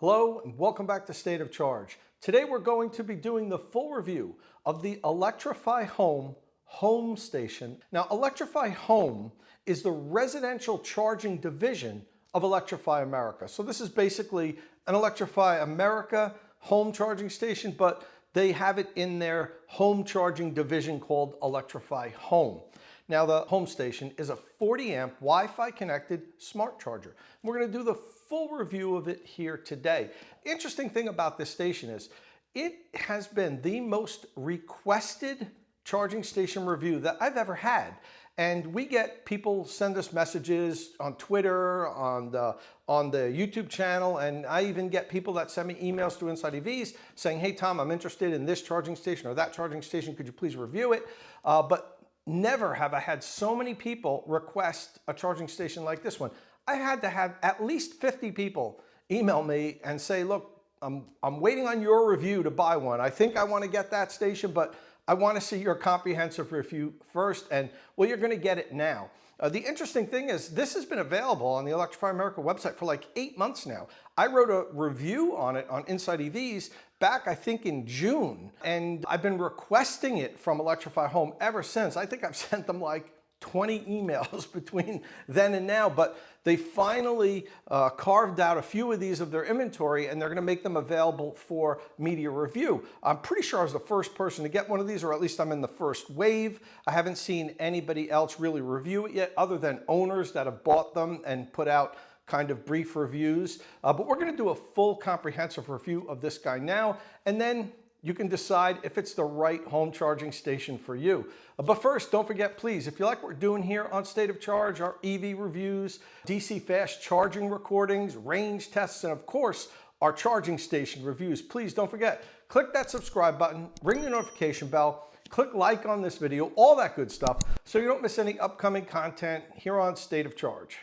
Hello and welcome back to State of Charge. Today we're going to be doing the full review of the Electrify Home HomeStation. Now, Electrify Home is the residential charging division of Electrify America. So this is basically an Electrify America home charging station, but they have it in their home charging division called Electrify Home. Now, the home station is a 40 amp Wi-Fi connected smart charger. We're going to do the full review of it here today. Interesting thing about this station is it has been the most requested charging station review that I've ever had. And we get people send us messages on Twitter, on the YouTube channel, and I even get people that send me emails through Inside EVs saying, hey Tom, I'm interested in this charging station or that charging station, could you please review it? But never have I had so many people request a charging station like this one. I had to have at least 50 people email me and say, look, I'm waiting on your review to buy one. I think I want to get that station, but I want to see your comprehensive review first. And well, you're going to get it now. The interesting thing is this has been available on the Electrify America website for like 8 months now. I wrote a review on it on Inside EVs back, I think, in June. And I've been requesting it from Electrify Home ever since. I think I've sent them like 20 emails between then and now, but they finally carved out a few of these of their inventory and they're going to make them available for media review. I'm pretty sure I was the first person to get one of these, or at least I'm in the first wave. I haven't seen anybody else really review it yet other than owners that have bought them and put out kind of brief reviews. But we're going to do a full comprehensive review of this guy now, and then you can decide if it's the right home charging station for you. But first, don't forget, please, if you like what we're doing here on State of Charge, our EV reviews, DC fast charging recordings, range tests, and of course, our charging station reviews, please don't forget, click that subscribe button, ring the notification bell, click like on this video, all that good stuff, so you don't miss any upcoming content here on State of Charge.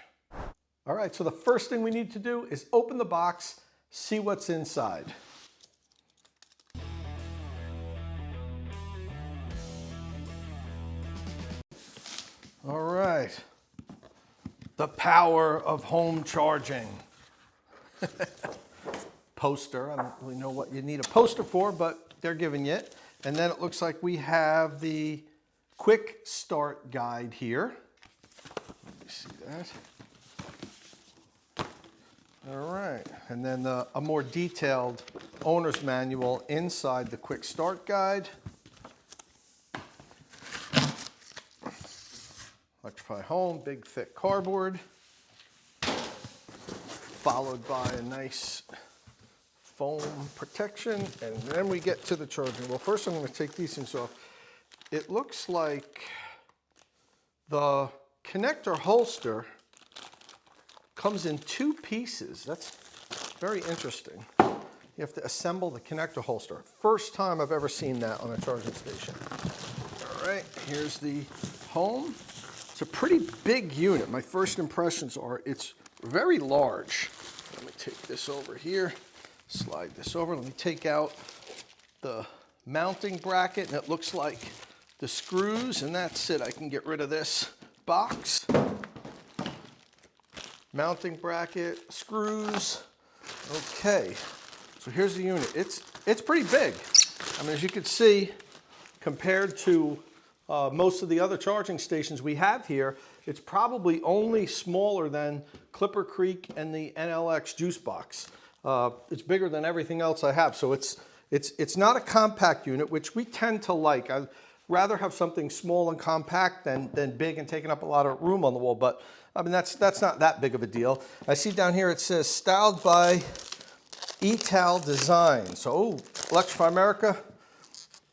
All right, so the first thing we need to do is open the box, see what's inside. All right, the power of home charging. Poster, I don't really know what you need a poster for, but they're giving you it. And then it looks like we have the quick start guide here. Let me see that. All right, and then a more detailed owner's manual inside the quick start guide. Electrify Home, big thick cardboard, followed by a nice foam protection, and then we get to the charging. Well, first I'm going to take these things off. It looks like the connector holster comes in 2 pieces. That's very interesting. You have to assemble the connector holster. First time I've ever seen that on a charging station. All right, here's the home. It's a pretty big unit. My first impressions are it's very large. Let me take this over here, slide this over. Let me take out the mounting bracket, and it looks like the screws, and that's it. I can get rid of this box. Mounting bracket, screws. Okay, so here's the unit. It's pretty big. I mean, as you can see, compared to most of the other charging stations we have here, it's probably only smaller than Clipper Creek and the NLX juice box. It's bigger than everything else I have, so it's not a compact unit, which we tend to like. I'd rather have something small and compact than big and taking up a lot of room on the wall, but I mean that's not that big of a deal. I see down here it says styled by Etal Design. So Electrify America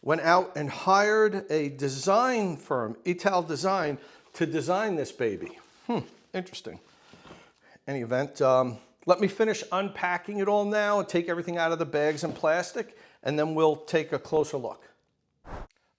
went out and hired a design firm, Etal Design, to design this baby. Interesting. Any event, let me finish unpacking it all now and take everything out of the bags and plastic, and then we'll take a closer look.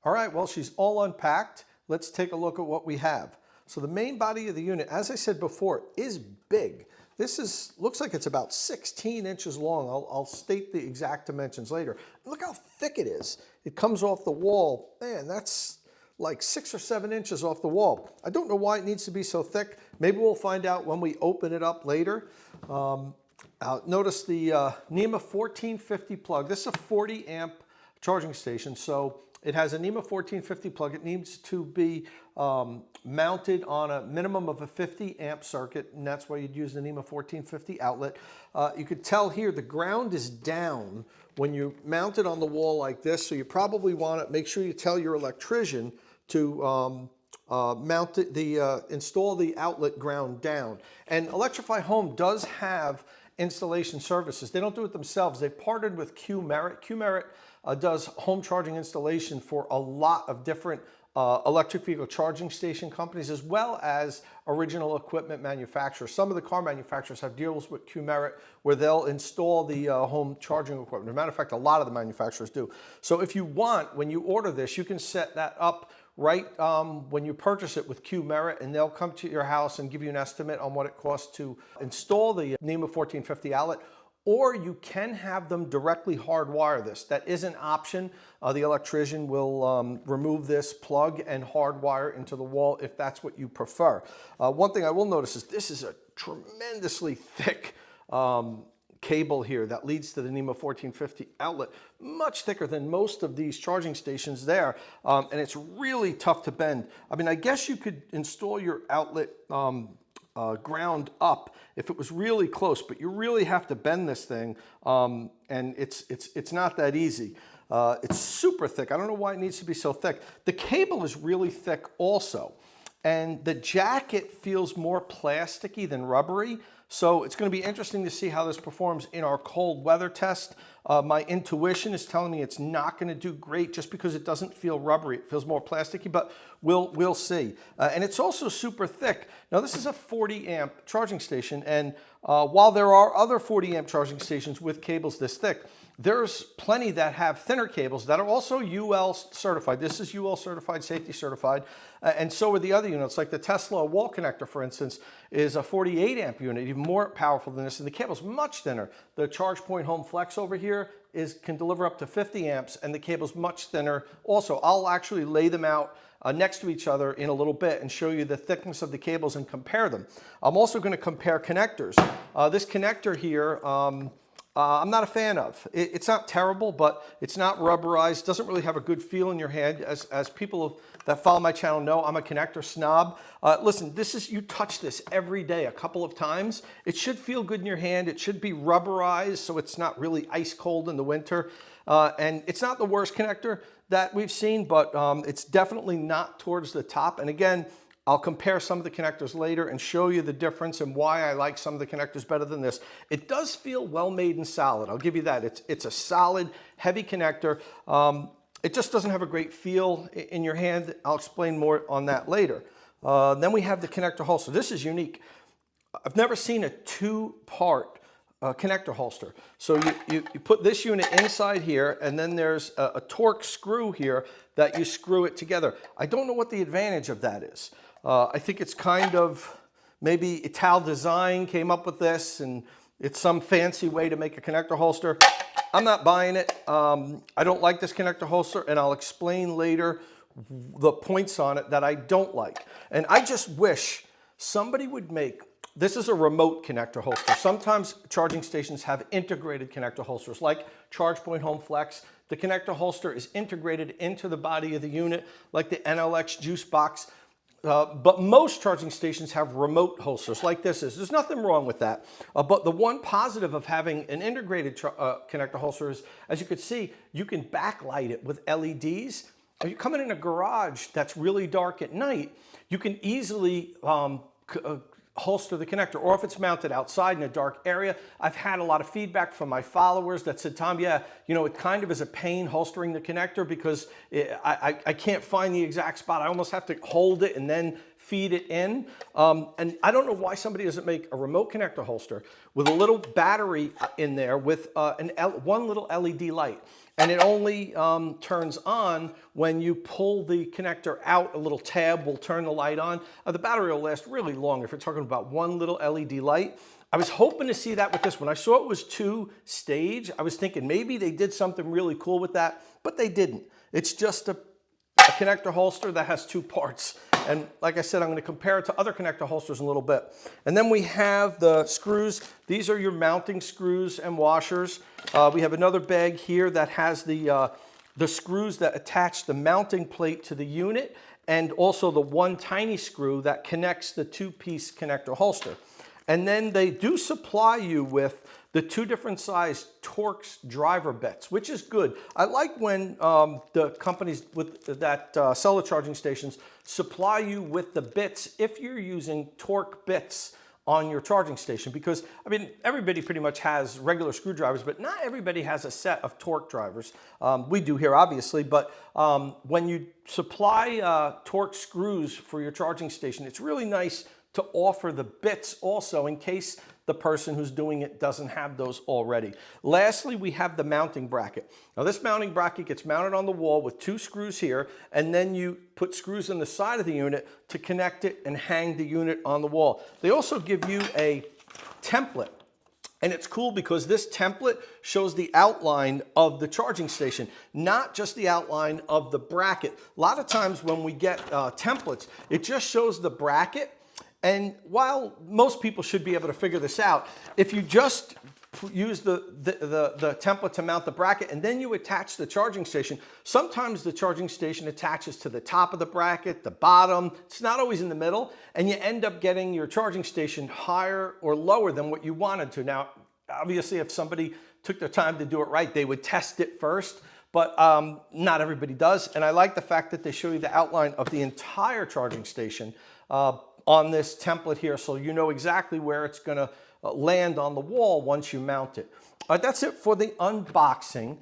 All right, well, she's all unpacked. Let's take a look at what we have. So the main body of the unit, as I said before, is big. This looks like it's about 16 inches long. I'll state the exact dimensions later. Look how thick it is. It comes off the wall. Man, that's like 6 or 7 inches off the wall. I don't know why it needs to be so thick. Maybe we'll find out when we open it up later. Notice the NEMA 1450 plug. This is a 40 amp charging station, so it has a NEMA 1450 plug. It needs to be mounted on a minimum of a 50 amp circuit, and that's why you'd use the NEMA 1450 outlet. You could tell here the ground is down when you mount it on the wall like this, so you probably want to make sure you tell your electrician to install the outlet ground down. And Electrify Home does have installation services. They don't do it themselves. They've partnered with Q-Merit. Q-Merit does home charging installation for a lot of different electric vehicle charging station companies, as well as original equipment manufacturers. Some of the car manufacturers have deals with Q-Merit where they'll install the home charging equipment. As a matter of fact, a lot of the manufacturers do. So if you want, when you order this, you can set that up right when you purchase it with Q-Merit, and they'll come to your house and give you an estimate on what it costs to install the NEMA 1450 outlet. Or you can have them directly hardwire this. That is an option. The electrician will remove this plug and hardwire into the wall if that's what you prefer. One thing I will notice is this is a tremendously thick cable here that leads to the NEMA 1450 outlet, much thicker than most of these charging stations there, and it's really tough to bend. I mean, I guess you could install your outlet ground up if it was really close, but you really have to bend this thing, and it's not that easy. It's super thick. I don't know why it needs to be so thick. The cable is really thick also, and the jacket feels more plasticky than rubbery. So it's going to be interesting to see how this performs in our cold weather test. My intuition is telling me it's not going to do great just because it doesn't feel rubbery. It feels more plasticky, but we'll see. And it's also super thick. Now this is a 40 amp charging station, and while there are other 40 amp charging stations with cables this thick, there's plenty that have thinner cables that are also UL certified. This is UL certified, safety certified, and so are the other units. Like the Tesla wall connector, for instance, is a 48 amp unit, even more powerful than this, and the cable's much thinner. The ChargePoint Home Flex over here can deliver up to 50 amps, and the cable's much thinner. Also, I'll actually lay them out next to each other in a little bit and show you the thickness of the cables and compare them. I'm also going to compare connectors. This connector here, I'm not a fan of. It's not terrible, but it's not rubberized. Doesn't really have a good feel in your hand. As people that follow my channel know, I'm a connector snob. Listen, you touch this every day a couple of times. It should feel good in your hand. It should be rubberized so it's not really ice cold in the winter. And it's not the worst connector that we've seen, but it's definitely not towards the top. And again, I'll compare some of the connectors later and show you the difference and why I like some of the connectors better than this. It does feel well made and solid. I'll give you that. It's a solid, heavy connector. It just doesn't have a great feel in your hand. I'll explain more on that later. Then we have the connector holster. This is unique. I've never seen a two-part connector holster. So you put this unit inside here, and then there's a torque screw here that you screw it together. I don't know what the advantage of that is. I think it's kind of maybe Ital Design came up with this, and it's some fancy way to make a connector holster. I'm not buying it. I don't like this connector holster, and I'll explain later the points on it that I don't like. And I just wish somebody would make, this is a remote connector holster. Sometimes charging stations have integrated connector holsters like ChargePoint Home Flex. The connector holster is integrated into the body of the unit like the NLX juice box. But most charging stations have remote holsters like this is. There's nothing wrong with that. But the one positive of having an integrated connector holster is, as you can see, you can backlight it with LEDs. If you're coming in a garage that's really dark at night, you can easily holster the connector, or if it's mounted outside in a dark area. I've had a lot of feedback from my followers that said, Tom, yeah, you know, it kind of is a pain holstering the connector because I can't find the exact spot. I almost have to hold it and then feed it in. And I don't know why somebody doesn't make a remote connector holster with a little battery in there with one little LED light. And it only turns on when you pull the connector out. A little tab will turn the light on. The battery will last really long if you're talking about one little LED light. I was hoping to see that with this one. I saw it was two-stage. I was thinking maybe they did something really cool with that, but they didn't. It's just a connector holster that has two parts. And like I said, I'm going to compare it to other connector holsters in a little bit. And then we have the screws. These are your mounting screws and washers. We have another bag here that has the screws that attach the mounting plate to the unit, and also the one tiny screw that connects the two-piece connector holster. And then they do supply you with the two different size Torx driver bits, which is good. I like when the companies that sell the charging stations supply you with the bits if you're using Torx bits on your charging station, because I mean, everybody pretty much has regular screwdrivers, but not everybody has a set of Torx drivers. We do here, obviously, but when you supply Torx screws for your charging station, it's really nice to offer the bits also in case the person who's doing it doesn't have those already. Lastly, we have the mounting bracket. Now this mounting bracket gets mounted on the wall with two screws here, and then you put screws on the side of the unit to connect it and hang the unit on the wall. They also give you a template. And it's cool because this template shows the outline of the charging station, not just the outline of the bracket. A lot of times when we get templates, it just shows the bracket. And while most people should be able to figure this out, if you just use the template to mount the bracket and then you attach the charging station, sometimes the charging station attaches to the top of the bracket, the bottom, it's not always in the middle, and you end up getting your charging station higher or lower than what you wanted to. Now, obviously, if somebody took their time to do it right, they would test it first, but not everybody does. And I like the fact that they show you the outline of the entire charging station on this template here, so you know exactly where it's going to land on the wall once you mount it. That's it for the unboxing.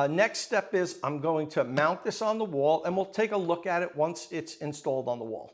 Next step is I'm going to mount this on the wall, and we'll take a look at it once it's installed on the wall.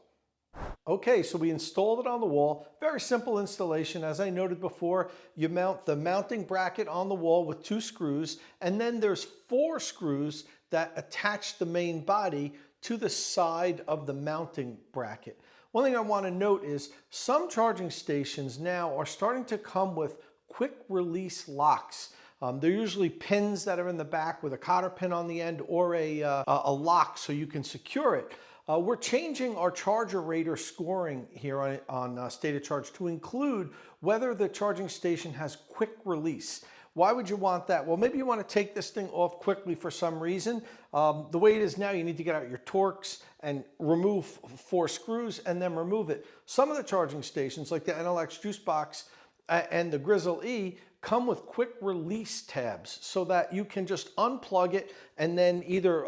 Okay, so we installed it on the wall. Very simple installation. As I noted before, you mount the mounting bracket on the wall with two screws, and then there's 4 screws that attach the main body to the side of the mounting bracket. One thing I want to note is some charging stations now are starting to come with quick release locks. They're usually pins that are in the back with a cotter pin on the end, or a lock so you can secure it. We're changing our ChargerRater scoring here on State of Charge to include whether the charging station has quick release. Why would you want that? Well, maybe you want to take this thing off quickly for some reason. The way it is now, you need to get out your Torx and remove 4 screws and then remove it. Some of the charging stations, like the NLX Juice Box and the Grizzle E, come with quick release tabs so that you can just unplug it and then either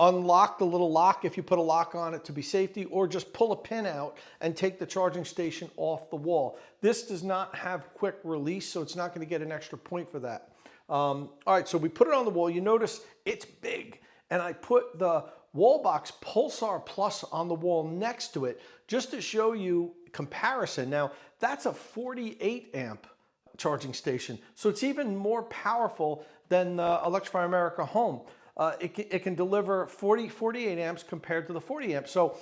unlock the little lock if you put a lock on it to be safety, or just pull a pin out and take the charging station off the wall. This does not have quick release, so it's not going to get an extra point for that. All right, so we put it on the wall. You notice it's big, and I put the Wallbox Pulsar Plus on the wall next to it just to show you comparison. Now, that's a 48 amp charging station, so it's even more powerful than the Electrify America Home. It can deliver 48 amps compared to the 40 amps, so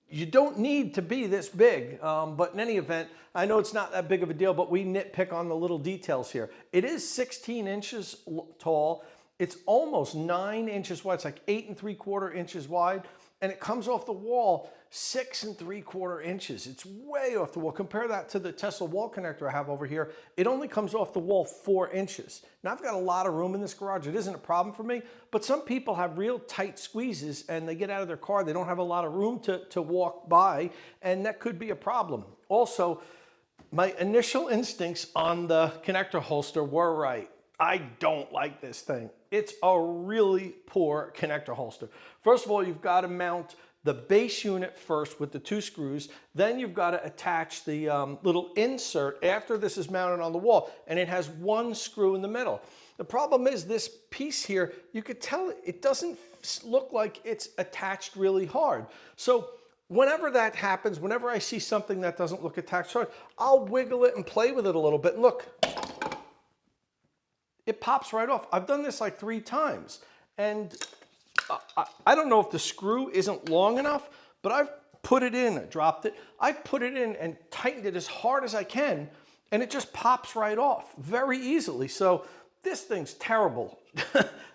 you don't need to be this big, but in any event, I know it's not that big of a deal, but we nitpick on the little details here. It is 16 inches tall. It's almost 9 inches wide. It's like 8 3/4 inches wide, and it comes off the wall 6 3/4 inches. It's way off the wall. Compare that to the Tesla wall connector I have over here. It only comes off the wall 4 inches. Now, I've got a lot of room in this garage. It isn't a problem for me, but some people have real tight squeezes and they get out of their car. They don't have a lot of room to walk by, and that could be a problem. Also, my initial instincts on the connector holster were right. I don't like this thing. It's a really poor connector holster. First of all, you've got to mount the base unit first with the 2 screws. Then you've got to attach the little insert after this is mounted on the wall, and it has 1 screw in the middle. The problem is this piece here, you could tell it doesn't look like it's attached really hard. So whenever that happens, whenever I see something that doesn't look attached hard, I'll wiggle it and play with it a little bit. And look, it pops right off. I've done this like 3 times, and I don't know if the screw isn't long enough, but I've put it in, I dropped it, I've put it in and tightened it as hard as I can, and it just pops right off very easily. So this thing's terrible.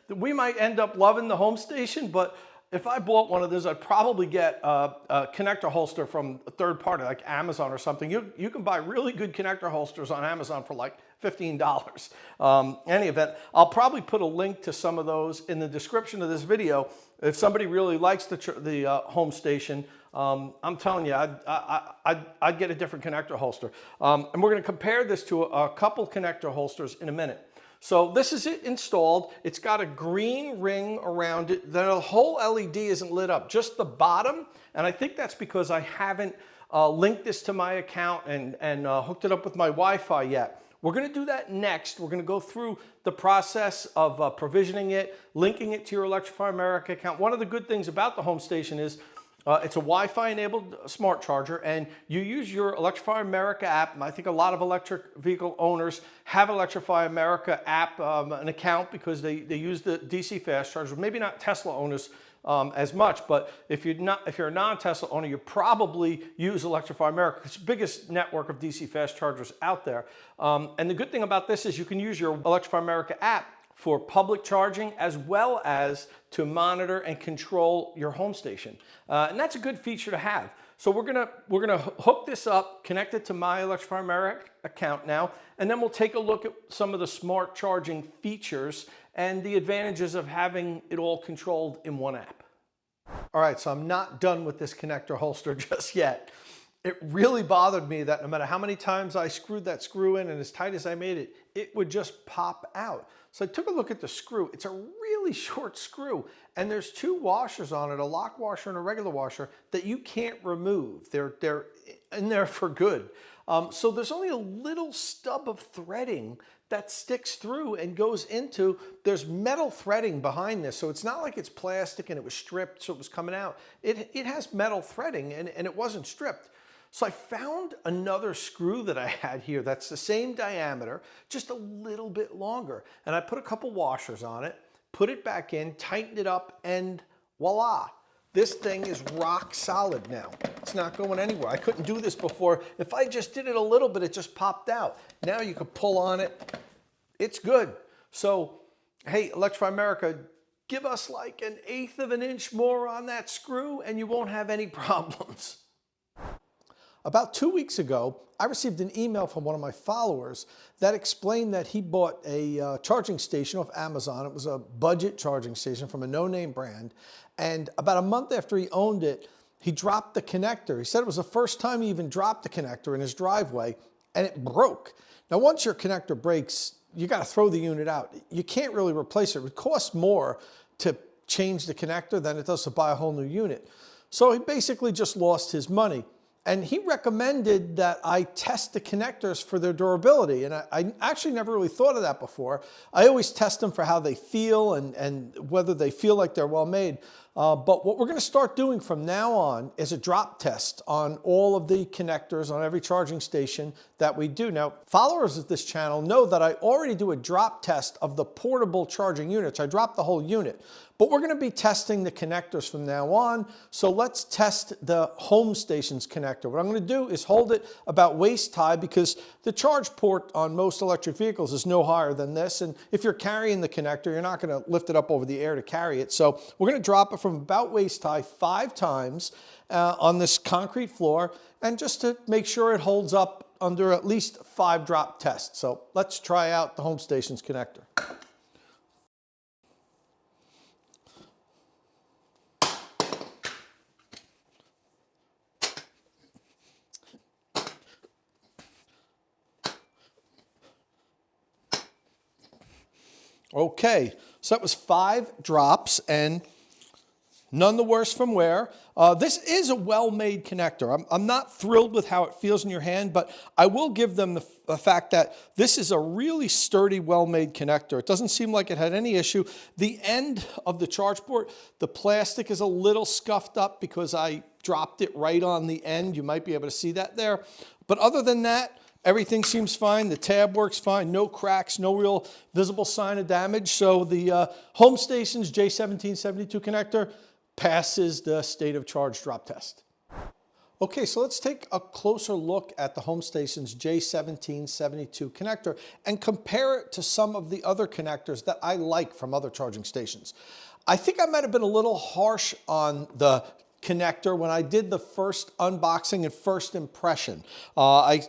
We might end up loving the HomeStation, but if I bought one of those, I'd probably get a connector holster from a third party like Amazon or something. You can buy really good connector holsters on Amazon for like $15. Any event, I'll probably put a link to some of those in the description of this video. If somebody really likes the home station, I'm telling you, I'd get a different connector holster. And we're going to compare this to a couple connector holsters in a minute. So this is it installed. It's got a green ring around it. The whole LED isn't lit up, just the bottom. And I think that's because I haven't linked this to my account and hooked it up with my Wi-Fi yet. We're going to do that next. We're going to go through the process of provisioning it, linking it to your Electrify America account. One of the good things about the home station is it's a Wi-Fi enabled smart charger, and you use your Electrify America app. And I think a lot of electric vehicle owners have Electrify America app, an account, because they use the DC fast charger. Maybe not Tesla owners as much, but if you're a non-Tesla owner, you probably use Electrify America. It's the biggest network of DC fast chargers out there. And the good thing about this is you can use your Electrify America app for public charging, as well as to monitor and control your home station. And that's a good feature to have. So we're gonna hook this up, connect it to my Electrify America account now, and then we'll take a look at some of the smart charging features and the advantages of having it all controlled in one app. All right, so I'm not done with this connector holster just yet. It really bothered me that no matter how many times I screwed that screw in and as tight as I made it, it would just pop out. So I took a look at the screw. It's a really short screw, and there's two washers on it, a lock washer and a regular washer, that you can't remove. They're in there for good. So there's only a little stub of threading that sticks through and goes into, there's metal threading behind this. So it's not like it's plastic and it was stripped so it was coming out. It has metal threading and it wasn't stripped. So I found another screw that I had here that's the same diameter, just a little bit longer. And I put a couple washers on it, put it back in, tightened it up, and voila. This thing is rock solid now. It's not going anywhere. I couldn't do this before. If I just did it a little bit, it just popped out. Now you can pull on it. It's good. So, hey, Electrify America, give us like 1/8 of an inch more on that screw and you won't have any problems. About 2 weeks ago, I received an email from one of my followers that explained that he bought a charging station off Amazon. It was a budget charging station from a no-name brand. And about a month after he owned it, he dropped the connector. He said it was the first time he even dropped the connector in his driveway, and it broke. Now, once your connector breaks, you got to throw the unit out. You can't really replace it. It would cost more to change the connector than it does to buy a whole new unit. So he basically just lost his money. And he recommended that I test the connectors for their durability. And I actually never really thought of that before. I always test them for how they feel and whether they feel like they're well made. But what we're going to start doing from now on is a drop test on all of the connectors on every charging station that we do. Now, followers of this channel know that I already do a drop test of the portable charging units. I drop the whole unit. But we're going to be testing the connectors from now on. So let's test the home station's connector. What I'm going to do is hold it about waist high, because the charge port on most electric vehicles is no higher than this. And if you're carrying the connector, you're not going to lift it up over the air to carry it. So we're going to drop it from about waist high 5 times on this concrete floor, and just to make sure it holds up under at least 5 drop tests. So let's try out the home station's connector. Okay, so that was 5 drops, and none the worse from wear. This is a well-made connector. I'm not thrilled with how it feels in your hand, but I will give them the fact that this is a really sturdy, well-made connector. It doesn't seem like it had any issue. The end of the charge port, the plastic is a little scuffed up because I dropped it right on the end. You might be able to see that there. But other than that, everything seems fine. The tab works fine. No cracks, no real visible sign of damage. So the home station's J1772 connector passes the state of charge drop test. Okay, so let's take a closer look at the home station's J1772 connector and compare it to some of the other connectors that I like from other charging stations. I think I might have been a little harsh on the connector when I did the first unboxing and first impression. I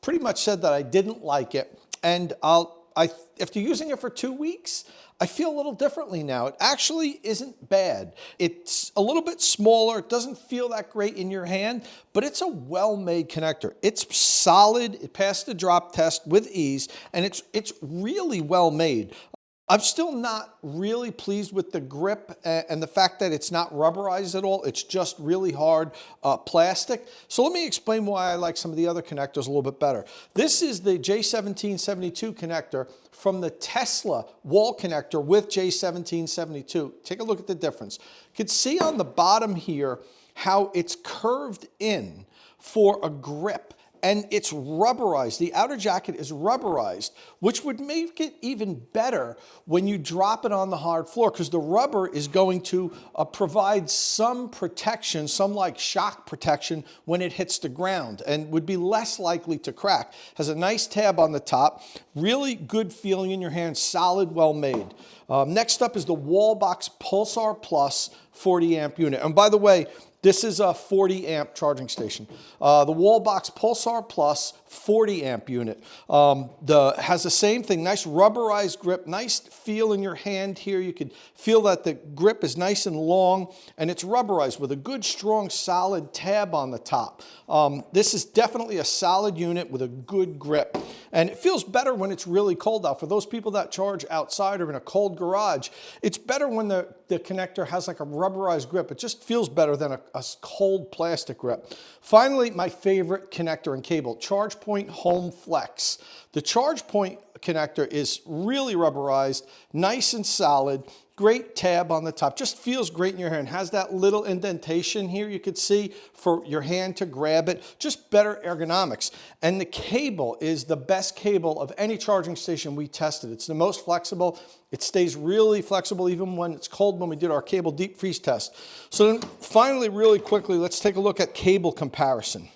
pretty much said that I didn't like it, and after using it for 2 weeks, I feel a little differently now. It actually isn't bad. It's a little bit smaller. It doesn't feel that great in your hand, but it's a well-made connector. It's solid. It passed the drop test with ease, and it's really well made. I'm still not really pleased with the grip and the fact that it's not rubberized at all. It's just really hard plastic. So let me explain why I like some of the other connectors a little bit better. This is the J1772 connector from the Tesla wall connector with J1772. Take a look at the difference. You can see on the bottom here how it's curved in for a grip. And it's rubberized. The outer jacket is rubberized, which would make it even better when you drop it on the hard floor, because the rubber is going to provide some protection, some like shock protection when it hits the ground, and would be less likely to crack. Has a nice tab on the top, really good feeling in your hand, solid, well made. Next up is the Wallbox Pulsar Plus 40 amp unit. And by the way, this is a 40 amp charging station. The Wallbox Pulsar Plus 40 amp unit has the same thing, nice rubberized grip, nice feel in your hand here. You can feel that the grip is nice and long, and it's rubberized with a good, strong, solid tab on the top. This is definitely a solid unit with a good grip, and it feels better when it's really cold out. For those people that charge outside or in a cold garage, it's better when the connector has like a rubberized grip. It just feels better than a cold plastic grip. Finally, my favorite connector and cable, ChargePoint Home Flex. The ChargePoint connector is really rubberized, nice and solid, great tab on the top, just feels great in your hand. Has that little indentation here you could see for your hand to grab it, just better ergonomics. And the cable is the best cable of any charging station we tested. It's the most flexible. It stays really flexible even when it's cold, when we did our cable deep freeze test. So then finally, really quickly, let's take a look at cable comparison.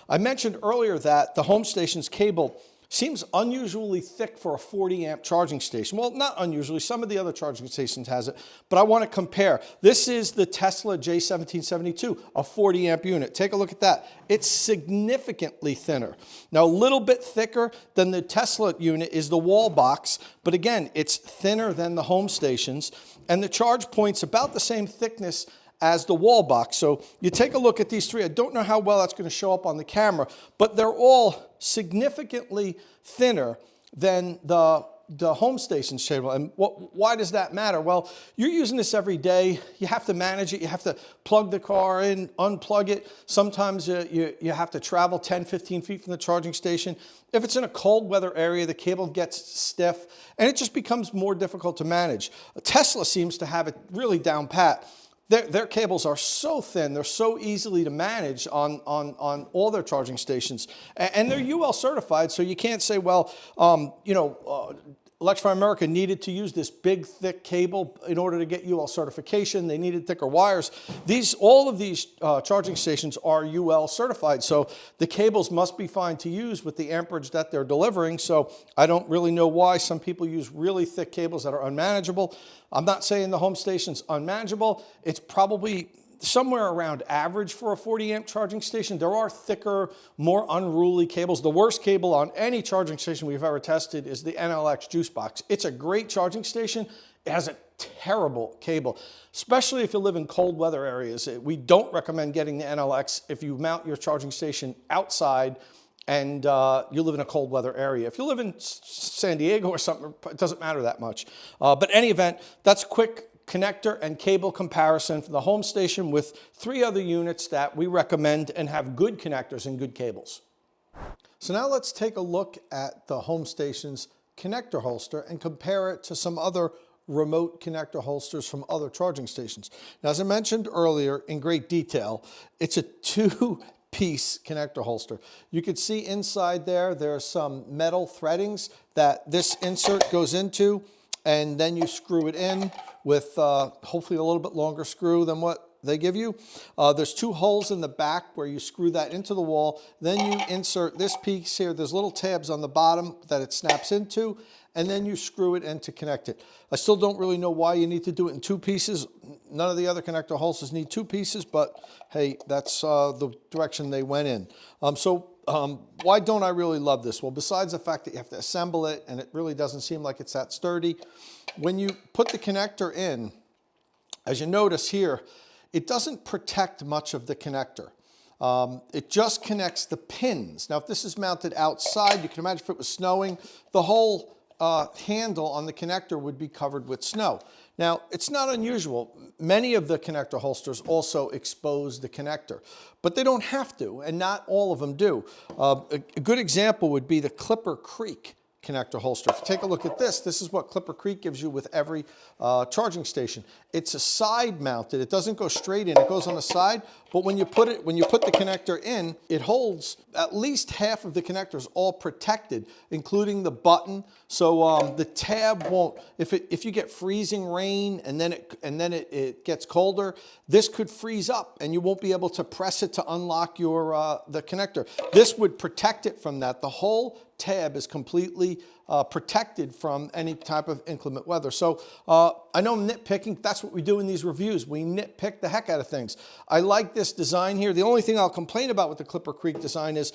I mentioned earlier that the HomeStation's cable seems unusually thick for a 40 amp charging station. Well, not unusually, some of the other charging stations has it, but I want to compare. This is the Tesla J1772, a 40 amp unit. Take a look at that. It's significantly thinner. Now, a little bit thicker than the Tesla unit is the Wallbox, but again, it's thinner than the HomeStations, and the charge point's about the same thickness as the Wallbox. So you take a look at these three. I don't know how well that's going to show up on the camera, but they're all significantly thinner than the HomeStation's cable. And why does that matter? Well, you're using this every day. You have to manage it. You have to plug the car in, unplug it. Sometimes you have to travel 10, 15 feet from the charging station. If it's in a cold weather area, the cable gets stiff, and it just becomes more difficult to manage. Tesla seems to have it really down pat. Their cables are so thin, they're so easily to manage on all their charging stations. And they're UL certified, so you can't say, well, Electrify America needed to use this big, thick cable in order to get UL certification. They needed thicker wires. All of these charging stations are UL certified, so the cables must be fine to use with the amperage that they're delivering. So I don't really know why some people use really thick cables that are unmanageable. I'm not saying the HomeStation's unmanageable. It's probably somewhere around average for a 40 amp charging station. There are thicker, more unruly cables. The worst cable on any charging station we've ever tested is the NLX juice box. It's a great charging station. It has a terrible cable, especially if you live in cold weather areas. We don't recommend getting the NLX if you mount your charging station outside and you live in a cold weather area. If you live in San Diego or something, it doesn't matter that much. But in any event, that's a quick connector and cable comparison for the HomeStation with 3 other units that we recommend and have good connectors and good cables. So now let's take a look at the HomeStation's connector holster and compare it to some other remote connector holsters from other charging stations. Now, as I mentioned earlier in great detail, it's a 2-piece connector holster. You can see inside there's some metal threadings that this insert goes into, and then you screw it in with hopefully a little bit longer screw than what they give you. There's 2 holes in the back where you screw that into the wall. Then you insert this piece here. There's little tabs on the bottom that it snaps into, and then you screw it in to connect it. I still don't really know why you need to do it in 2 pieces. None of the other connector holsters need 2 pieces, but hey, that's the direction they went in. Why don't I really love this? Well, besides the fact that you have to assemble it and it really doesn't seem like it's that sturdy, when you put the connector in, as you notice here, it doesn't protect much of the connector. It just connects the pins. Now, if this is mounted outside, you can imagine if it was snowing, the whole handle on the connector would be covered with snow. Now, it's not unusual. Many of the connector holsters also expose the connector, but they don't have to, and not all of them do. A good example would be the Clipper Creek connector holster. If you take a look at this, this is what Clipper Creek gives you with every charging station. It's a side mounted. It doesn't go straight in. It goes on the side. But when you put the connector in, it holds at least half of the connectors all protected, including the button. So the tab won't. If you get freezing rain and then it gets colder, this could freeze up and you won't be able to press it to unlock your the connector. This would protect it from that. The whole tab is completely protected from any type of inclement weather. So I know I'm nitpicking. That's what we do in these reviews. We nitpick the heck out of things. I like this design here. The only thing I'll complain about with the Clipper Creek design is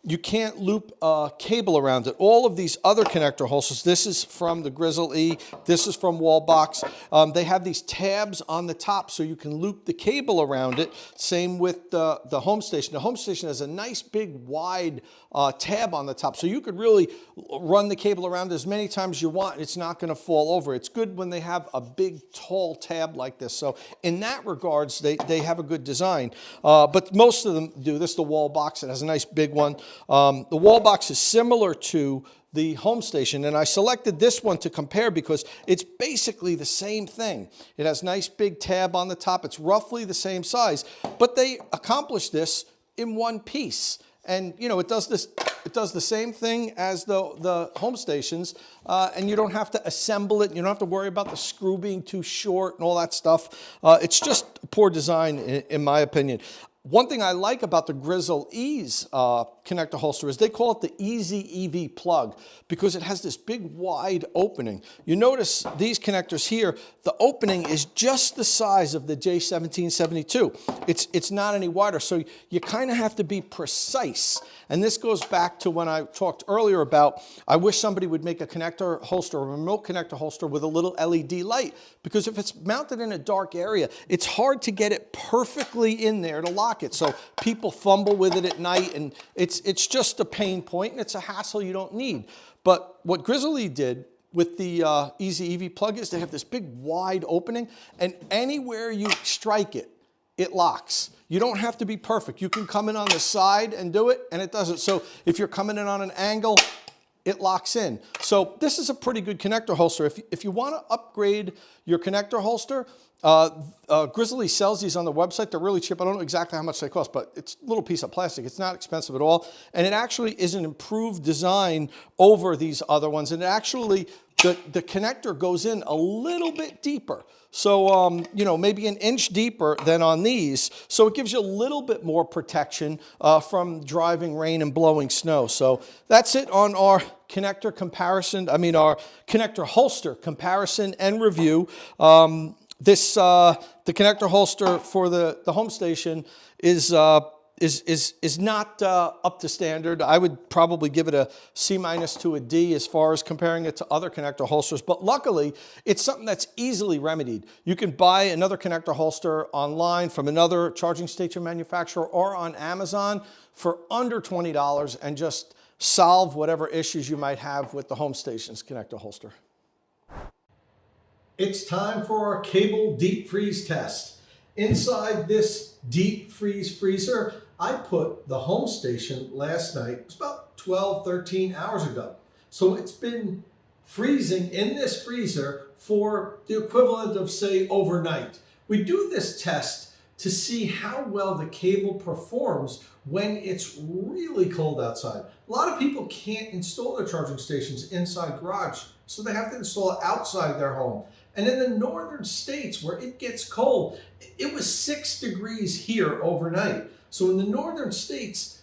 you can't loop a cable around it. All of these other connector holsters, this is from the Grizzle E, this is from Wallbox. They have these tabs on the top so you can loop the cable around it. Same with the HomeStation. The HomeStation has a nice big wide tab on the top, so you could really run the cable around as many times as you want. It's not going to fall over. It's good when they have a big tall tab like this. So in that regards, they have a good design. But most of them do. This is the Wallbox. It has a nice big one. The Wallbox is similar to the HomeStation, and I selected this one to compare because it's basically the same thing. It has nice big tab on the top. It's roughly the same size, but they accomplished this in one piece. And you know, it does the same thing as the HomeStations, and you don't have to assemble it. You don't have to worry about the screw being too short and all that stuff. It's just poor design in my opinion. One thing I like about the Grizzle E's connector holster is they call it the Easy EV plug because it has this big wide opening. You notice these connectors here, the opening is just the size of the J1772. It's not any wider, so you kind of have to be precise. And this goes back to when I talked earlier about, I wish somebody would make a connector holster, a remote connector holster with a little LED light, because if it's mounted in a dark area, it's hard to get it perfectly in there to lock it. So people fumble with it at night, and it's just a pain point, and it's a hassle you don't need. But what Grizzle E did with the Easy EV plug is they have this big wide opening, and anywhere you strike it, it locks. You don't have to be perfect. You can come in on the side and do it, and it does it. So if you're coming in on an angle, it locks in. So this is a pretty good connector holster. If you want to upgrade your connector holster, Grizzly sells these on the website. They're really cheap. I don't know exactly how much they cost, but it's a little piece of plastic. It's not expensive at all. And it actually is an improved design over these other ones. And it actually, the connector goes in a little bit deeper. So, you know, maybe an inch deeper than on these. So it gives you a little bit more protection from driving rain and blowing snow. So that's it on our connector comparison. I mean, our connector holster comparison and review. The connector holster for the HomeStation is not up to standard. I would probably give it a C- to a D as far as comparing it to other connector holsters. But luckily, it's something that's easily remedied. You can buy another connector holster online from another charging station manufacturer or on Amazon for under $20 and just solve whatever issues you might have with the HomeStation's connector holster. It's time for our cable deep freeze test. Inside this deep freeze freezer, I put the HomeStation last night. It was about 12, 13 hours ago. So it's been freezing in this freezer for the equivalent of, say, overnight. We do this test to see how well the cable performs when it's really cold outside. A lot of people can't install their charging stations inside garage, so they have to install it outside their home. And in the northern states where it gets cold, it was 6 degrees here overnight. So in the northern states,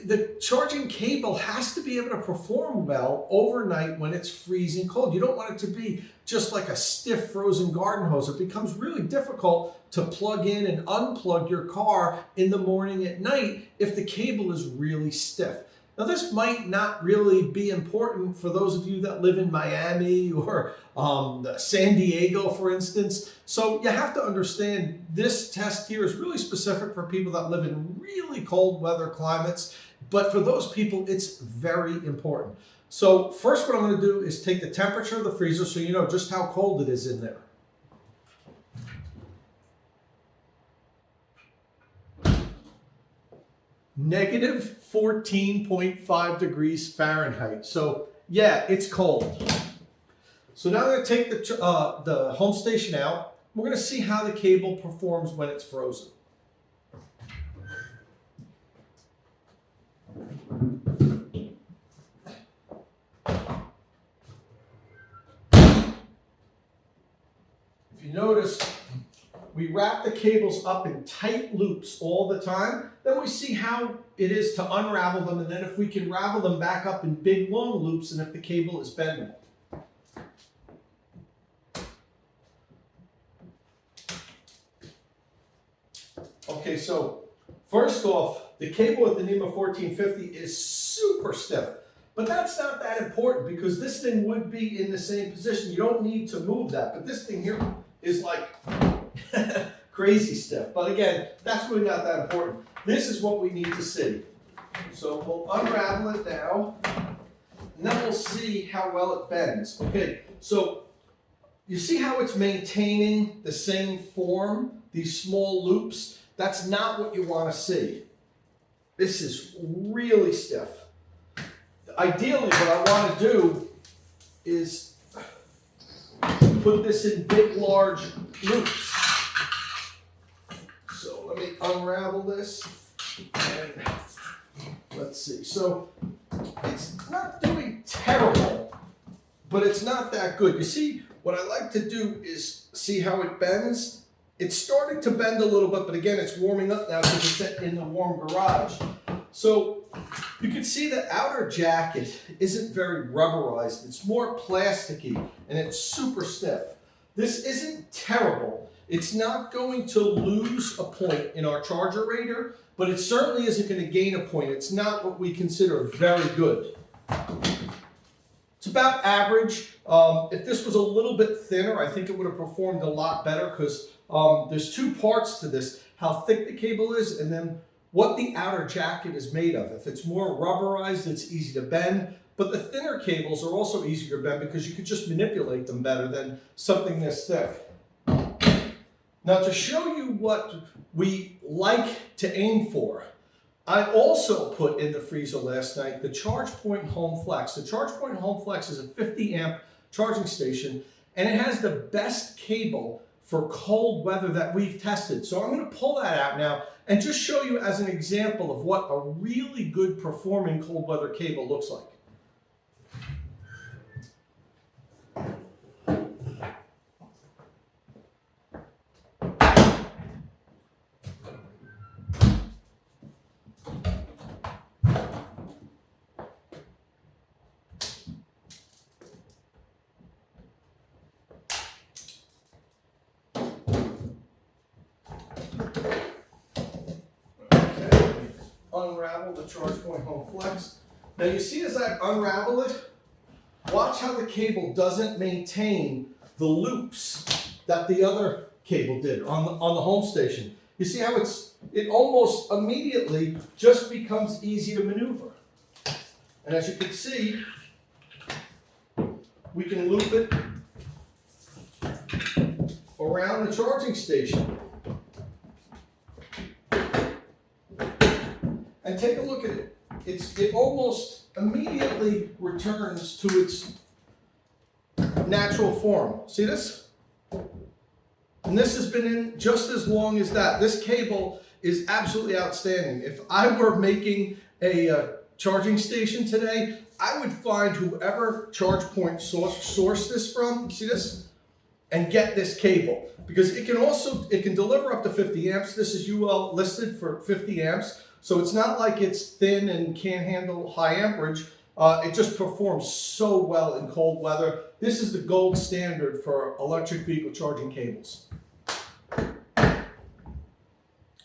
the charging cable has to be able to perform well overnight when it's freezing cold. You don't want it to be just like a stiff frozen garden hose. It becomes really difficult to plug in and unplug your car in the morning at night if the cable is really stiff. Now, this might not really be important for those of you that live in Miami or San Diego, for instance. So you have to understand this test here is really specific for people that live in really cold weather climates. But for those people, it's very important. So first, what I'm going to do is take the temperature of the freezer so you know just how cold it is in there. Negative 14.5 degrees Fahrenheit. So yeah, it's cold. So now I'm going to take the HomeStation out. We're going to see how the cable performs when it's frozen. If you notice, we wrap the cables up in tight loops all the time. Then we see how it is to unravel them, and then if we can ravel them back up in big long loops, and if the cable is bendable. Okay, so first off, the cable with the NEMA 1450 is super stiff. But that's not that important because this thing would be in the same position. You don't need to move that. But this thing here is like crazy stiff. But again, that's really not that important. This is what we need to see. So we'll unravel it now. And then we'll see how well it bends. Okay, so you see how it's maintaining the same form, these small loops? That's not what you want to see. This is really stiff. Ideally, what I want to do is put this in big, large loops. So let me unravel this, and let's see. So it's not doing terrible, but it's not that good. You see, what I like to do is see how it bends. It's starting to bend a little bit, but again, it's warming up now because it's in the warm garage. So you can see the outer jacket isn't very rubberized. It's more plasticky, and it's super stiff. This isn't terrible. It's not going to lose a point in our ChargerRater, but it certainly isn't going to gain a point. It's not what we consider very good. It's about average. If this was a little bit thinner, I think it would have performed a lot better because there's two parts to this: how thick the cable is, and then what the outer jacket is made of. If it's more rubberized, it's easy to bend, but the thinner cables are also easier to bend because you could just manipulate them better than something this thick. Now, to show you what we like to aim for, I also put in the freezer last night the ChargePoint Home Flex. The ChargePoint Home Flex is a 50 amp charging station, and it has the best cable for cold weather that we've tested. So I'm going to pull that out now and just show you as an example of what a really good performing cold weather cable looks like. Unravel the ChargePoint Home Flex. Now you see as I unravel it, watch how the cable doesn't maintain the loops that the other cable did on the HomeStation. You see how it almost immediately just becomes easy to maneuver. And as you can see, we can loop it around the charging station. And take a look at it. It almost immediately returns to its natural form. See this? And this has been in just as long as that. This cable is absolutely outstanding. If I were making a charging station today, I would find whoever ChargePoint sourced this from, see this? and get this cable, because it can deliver up to 50 amps. This is UL listed for 50 amps, so it's not like it's thin and can't handle high amperage. It just performs so well in cold weather. This is the gold standard for electric vehicle charging cables.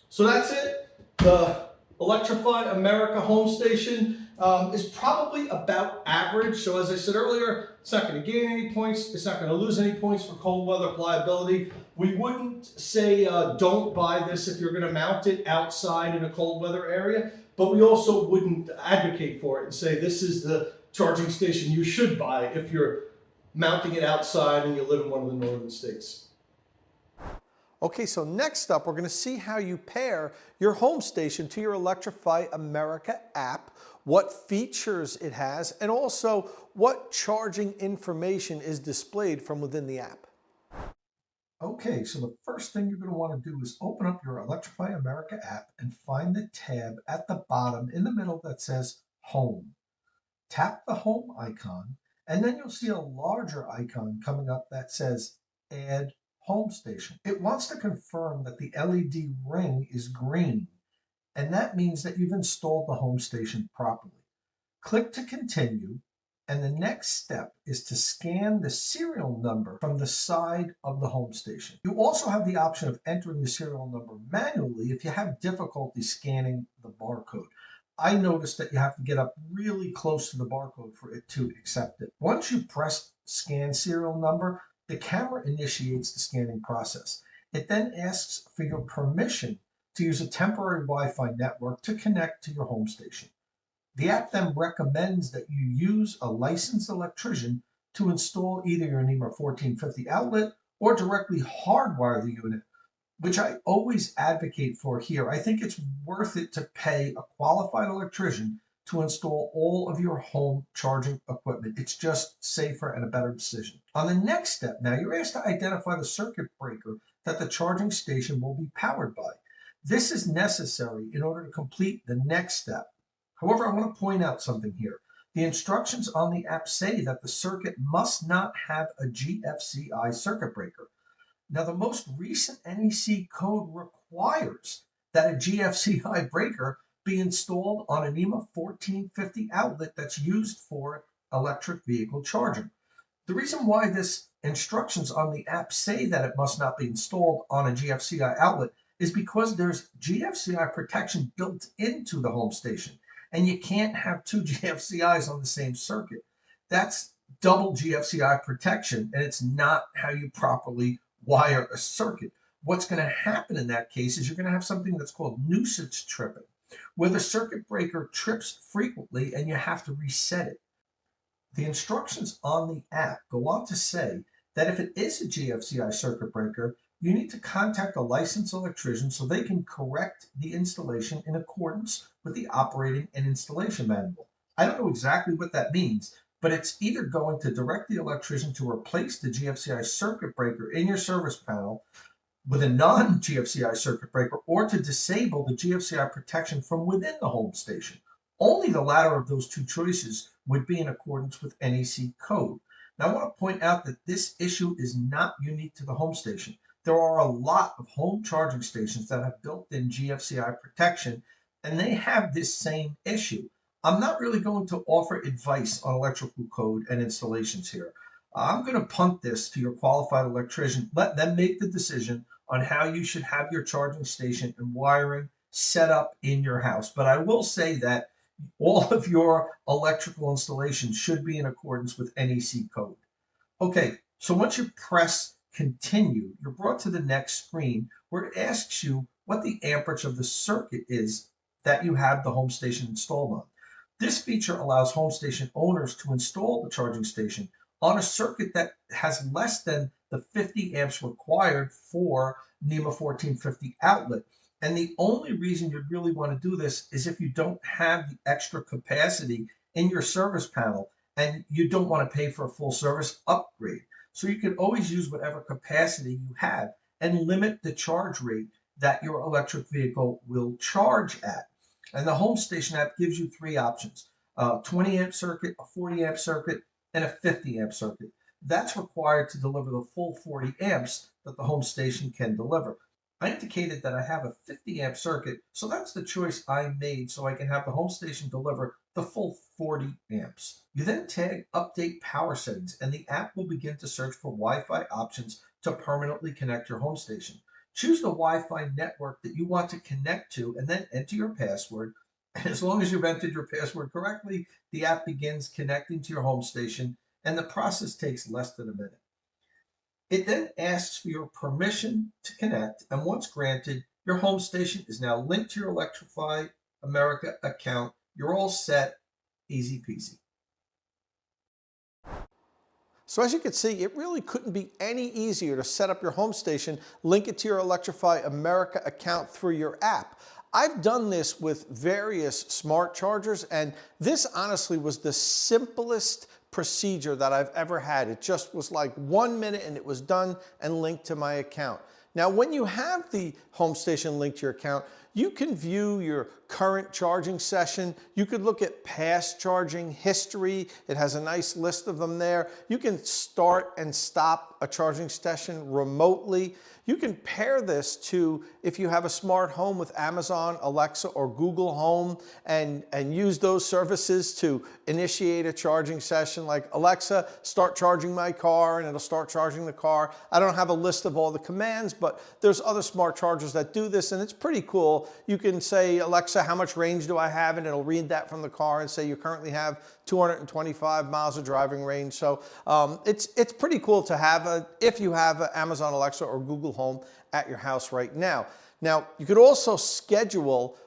So that's it. The Electrify America HomeStation is probably about average. So as I said earlier, it's not going to gain any points. It's not going to lose any points for cold weather applicability. We wouldn't say don't buy this if you're going to mount it outside in a cold weather area, but we also wouldn't advocate for it and say this is the charging station you should buy if you're mounting it outside and you live in one of the northern states. Okay, so next up, we're going to see how you pair your home station to your Electrify America app, what features it has, and also what charging information is displayed from within the app. Okay, so the first thing you're going to want to do is open up your Electrify America app and find the tab at the bottom in the middle that says Home. Tap the Home icon, and then you'll see a larger icon coming up that says Add Home Station. It wants to confirm that the LED ring is green, and that means that you've installed the home station properly. Click to continue, and the next step is to scan the serial number from the side of the home station. You also have the option of entering the serial number manually if you have difficulty scanning the barcode. I noticed that you have to get up really close to the barcode for it to accept it. Once you press scan serial number, the camera initiates the scanning process. It then asks for your permission to use a temporary Wi-Fi network to connect to your home station. The app then recommends that you use a licensed electrician to install either your NEMA 1450 outlet or directly hardwire the unit, which I always advocate for here. I think it's worth it to pay a qualified electrician to install all of your home charging equipment. It's just safer and a better decision. On the next step, now you're asked to identify the circuit breaker that the charging station will be powered by. This is necessary in order to complete the next step. However, I want to point out something here. The instructions on the app say that the circuit must not have a GFCI circuit breaker. Now, the most recent NEC code requires that a GFCI breaker be installed on a NEMA 1450 outlet that's used for electric vehicle charging. The reason why this instructions on the app say that it must not be installed on a GFCI outlet is because there's GFCI protection built into the home station, and you can't have two GFCIs on the same circuit. That's double GFCI protection, and it's not how you properly wire a circuit. What's going to happen in that case is you're going to have something that's called nuisance tripping, where the circuit breaker trips frequently and you have to reset it. The instructions on the app go on to say that if it is a GFCI circuit breaker, you need to contact a licensed electrician so they can correct the installation in accordance with the operating and installation manual. I don't know exactly what that means, but it's either going to direct the electrician to replace the GFCI circuit breaker in your service panel with a non-GFCI circuit breaker, or to disable the GFCI protection from within the home station. Only the latter of those two choices would be in accordance with NEC code. Now, I want to point out that this issue is not unique to the home station. There are a lot of home charging stations that have built-in GFCI protection, and they have this same issue. I'm not really going to offer advice on electrical code and installations here. I'm going to punt this to your qualified electrician. Let them make the decision on how you should have your charging station and wiring set up in your house. But I will say that all of your electrical installations should be in accordance with NEC code. Okay, so once you press continue, you're brought to the next screen where it asks you what the amperage of the circuit is that you have the home station installed on. This feature allows home station owners to install the charging station on a circuit that has less than the 50 amps required for NEMA 1450 outlet. And the only reason you'd really want to do this is if you don't have the extra capacity in your service panel and you don't want to pay for a full service upgrade. So you can always use whatever capacity you have and limit the charge rate that your electric vehicle will charge at. And the home station app gives you three options: a 20 amp circuit, a 40 amp circuit, and a 50 amp circuit. That's required to deliver the full 40 amps that the home station can deliver. I indicated that I have a 50 amp circuit, so that's the choice I made so I can have the home station deliver the full 40 amps. You then tag Update Power Settings, and the app will begin to search for Wi-Fi options to permanently connect your home station. Choose the Wi-Fi network that you want to connect to and then enter your password. And as long as you've entered your password correctly, the app begins connecting to your home station, and the process takes less than a minute. It then asks for your permission to connect, and once granted, your home station is now linked to your Electrify America account. You're all set, easy peasy. So as you can see, it really couldn't be any easier to set up your home station, link it to your Electrify America account through your app. I've done this with various smart chargers, and this honestly was the simplest procedure that I've ever had. It just was like 1 minute and it was done and linked to my account. Now, when you have the home station linked to your account, you can view your current charging session. You could look at past charging history. It has a nice list of them there. You can start and stop a charging session remotely. You can pair this to, if you have a smart home, with Amazon, Alexa, or Google Home, and use those services to initiate a charging session, like Alexa, start charging my car, and it'll start charging the car. I don't have a list of all the commands, but there's other smart chargers that do this, and it's pretty cool. You can say, Alexa, how much range do I have? And it'll read that from the car and say you currently have 225 miles of driving range. So it's pretty cool to have if you have an Amazon Alexa or Google Home at your house right now. Now, you could also schedule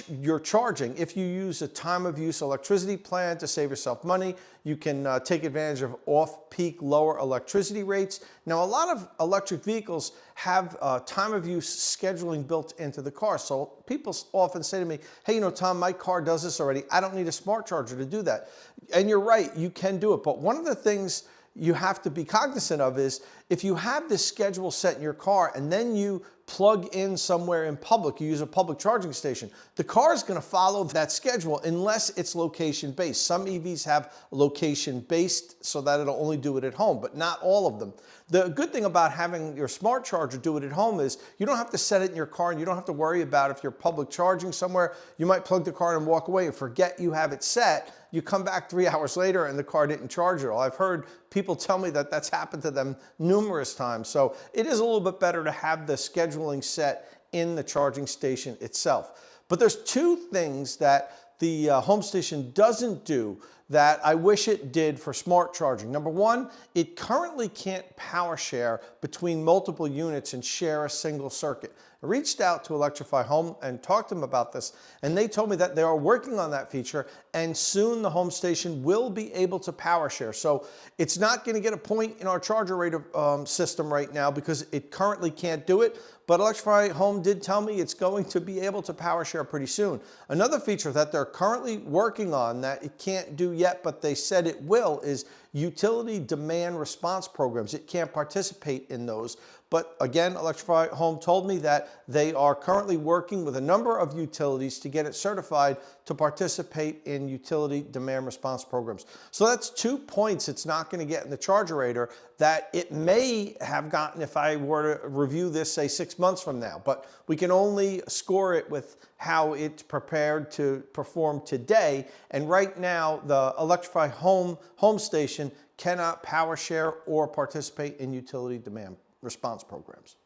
your charging. If you use a time of use electricity plan to save yourself money, you can take advantage of off-peak lower electricity rates. Now, a lot of electric vehicles have time of use scheduling built into the car. So people often say to me, hey, you know, Tom, my car does this already. I don't need a smart charger to do that. And you're right, you can do it. But one of the things you have to be cognizant of is if you have this schedule set in your car and then you plug in somewhere in public, you use a public charging station, the car is going to follow that schedule unless it's location based. Some EVs have location based so that it'll only do it at home, but not all of them. The good thing about having your smart charger do it at home is you don't have to set it in your car, and you don't have to worry about if you're public charging somewhere. You might plug the car in and walk away and forget you have it set. You come back 3 hours later and the car didn't charge at all. I've heard people tell me that that's happened to them numerous times. So it is a little bit better to have the scheduling set in the charging station itself. But there's two things that the home station doesn't do that I wish it did for smart charging. Number one, it currently can't power share between multiple units and share a single circuit. I reached out to Electrify Home and talked to them about this, and they told me that they are working on that feature, and soon the home station will be able to power share. So it's not going to get a point in our ChargerRater system right now because it currently can't do it, but Electrify Home did tell me it's going to be able to power share pretty soon. Another feature that they're currently working on that it can't do yet, but they said it will, is utility demand response programs. It can't participate in those. But again, Electrify Home told me that they are currently working with a number of utilities to get it certified to participate in utility demand response programs. So that's 2 points it's not going to get in the ChargerRater that it may have gotten if I were to review this, say, 6 months from now. But we can only score it with how it's prepared to perform today. And right now, the Electrify Home HomeStation cannot power share or participate in utility demand response programs.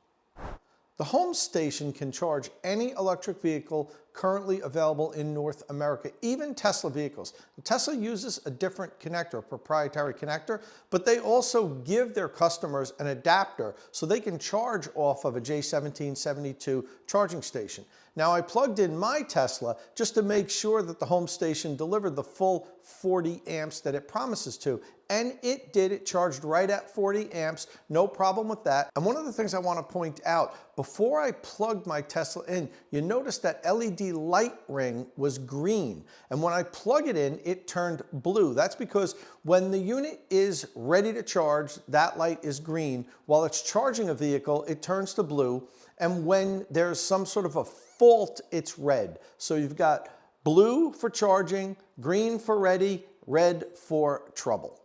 The home station can charge any electric vehicle currently available in North America, even Tesla vehicles. Tesla uses a different connector, a proprietary connector, but they also give their customers an adapter so they can charge off of a J1772 charging station. Now, I plugged in my Tesla just to make sure that the home station delivered the full 40 amps that it promises to. And it did. It charged right at 40 amps, no problem with that. And one of the things I want to point out, before I plugged my Tesla in, you notice that LED light ring was green. And when I plug it in, it turned blue. That's because when the unit is ready to charge, that light is green. While it's charging a vehicle, it turns to blue. And when there's some sort of a fault, it's red. So you've got blue for charging, green for ready, red for trouble.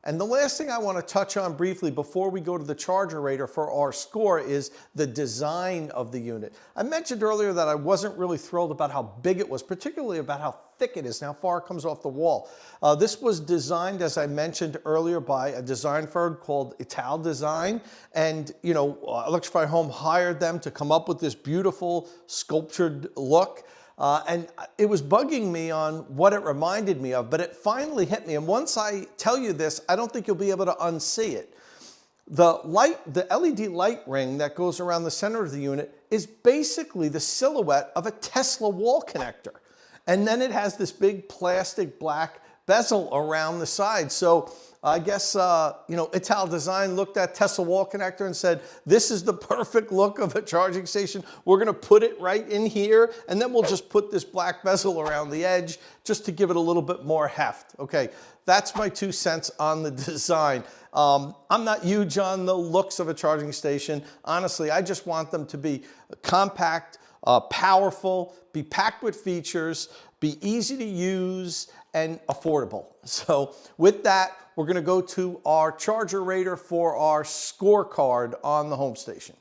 And the last thing I want to touch on briefly before we go to the ChargerRater for our score is the design of the unit. I mentioned earlier that I wasn't really thrilled about how big it was, particularly about how thick it is and how far it comes off the wall. This was designed, as I mentioned earlier, by a design firm called Ital Design. And, you know, Electrify Home hired them to come up with this beautiful sculptured look. And it was bugging me on what it reminded me of, but it finally hit me. And once I tell you this, I don't think you'll be able to unsee it. The LED light ring that goes around the center of the unit is basically the silhouette of a Tesla wall connector. And then it has this big plastic black bezel around the side. So I guess, you know, Ital Design looked at Tesla wall connector and said, this is the perfect look of a charging station. We're going to put it right in here, and then we'll just put this black bezel around the edge just to give it a little bit more heft. Okay, that's my 2 cents on the design. I'm not huge on the looks of a charging station. Honestly, I just want them to be compact, powerful, be packed with features, be easy to use, and affordable. So with that, we're going to go to our ChargerRater for our scorecard on the HomeStation.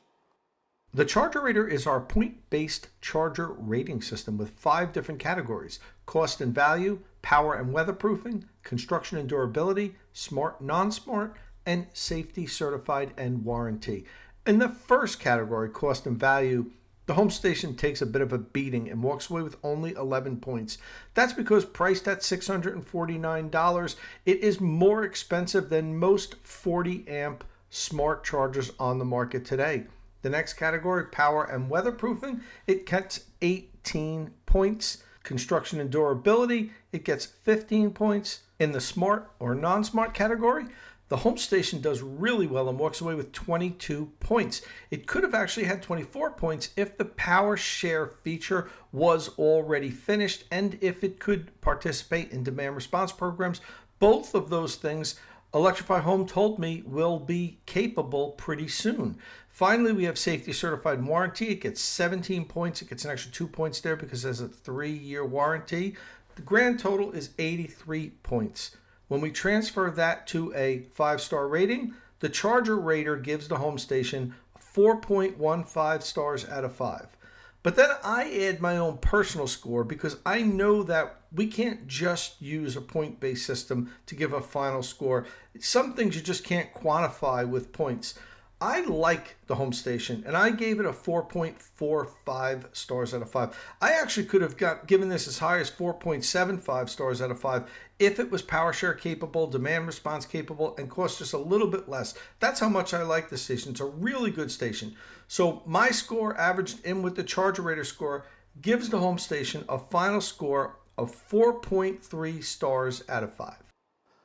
The ChargerRater is our point-based charger rating system with 5 different categories: cost and value, power and weatherproofing, construction and durability, smart, non-smart, and safety certified and warranty. In the first category, cost and value, the HomeStation takes a bit of a beating and walks away with only 11 points. That's because priced at $649, it is more expensive than most 40 amp smart chargers on the market today. The next category, power and weatherproofing, it gets 18 points. Construction and durability, it gets 15 points. In the smart or non-smart category, the HomeStation does really well and walks away with 22 points. It could have actually had 24 points if the power share feature was already finished and if it could participate in demand response programs. Both of those things, Electrify Home told me, will be capable pretty soon. Finally, we have safety certified and warranty. It gets 17 points. It gets an extra 2 points there because it has a 3-year warranty. The grand total is 83 points. When we transfer that to a 5-star rating, the ChargerRater gives the HomeStation 4.15 stars out of 5. But then I add my own personal score because I know that we can't just use a point-based system to give a final score. Some things you just can't quantify with points. I like the HomeStation, and I gave it a 4.45 stars out of 5. I actually could have given this as high as 4.75 stars out of 5 if it was power share capable, demand response capable, and cost just a little bit less. That's how much I like the station. It's a really good station. So my score averaged in with the ChargerRater score gives the HomeStation a final score of 4.3 stars out of 5.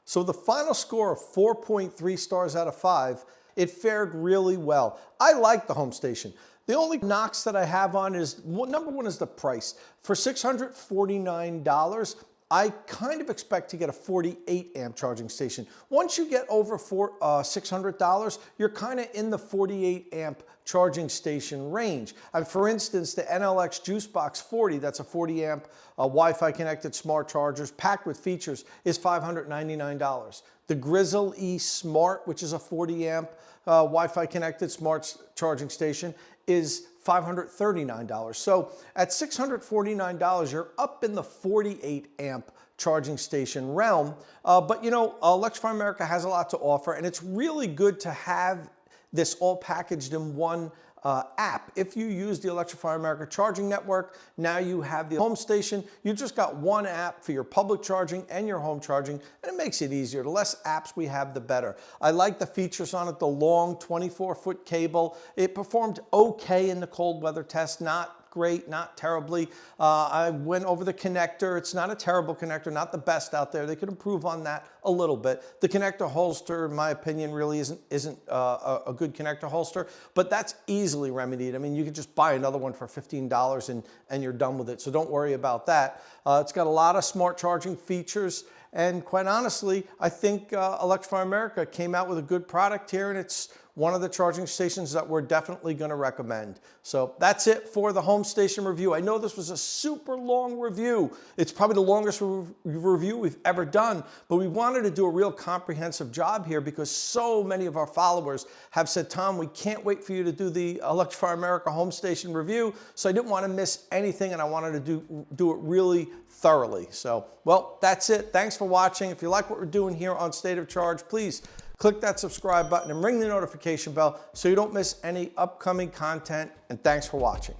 So the final score of 4.3 stars out of 5, it fared really well. I like the HomeStation. The only knocks that I have on is, number one is the price. For $649, I kind of expect to get a 48 amp charging station. Once you get over $600, you're kind of in the 48 amp charging station range. For instance, the NLX JuiceBox 40, that's a 40 amp Wi-Fi connected smart chargers packed with features, is $599. The Grizzle E Smart, which is a 40 amp Wi-Fi connected smart charging station, is $539. So at $649, you're up in the 48 amp charging station realm. But you know, Electrify America has a lot to offer, and it's really good to have this all packaged in one app. If you use the Electrify America charging network, now you have the HomeStation. You just got one app for your public charging and your home charging, and it makes it easier. The less apps we have, the better. I like the features on it, the long 24-foot cable. It performed okay in the cold weather test, not great, not terribly. I went over the connector. It's not a terrible connector, not the best out there. They could improve on that a little bit. The connector holster, in my opinion, really isn't a good connector holster, but that's easily remedied. I mean, you could just buy another one for $15 and you're done with it, so don't worry about that. It's got a lot of smart charging features, And quite honestly, I think Electrify America came out with a good product here, and it's one of the charging stations that we're definitely going to recommend. So that's it for the home station review. I know this was a super long review. It's probably the longest review we've ever done, but we wanted to do a real comprehensive job here because so many of our followers have said, Tom, we can't wait for you to do the Electrify America home station review. So I didn't want to miss anything, and I wanted to do it really thoroughly. So, well, that's it. Thanks for watching. If you like what we're doing here on State of Charge, please click that subscribe button and ring the notification bell so you don't miss any upcoming content. And thanks for watching.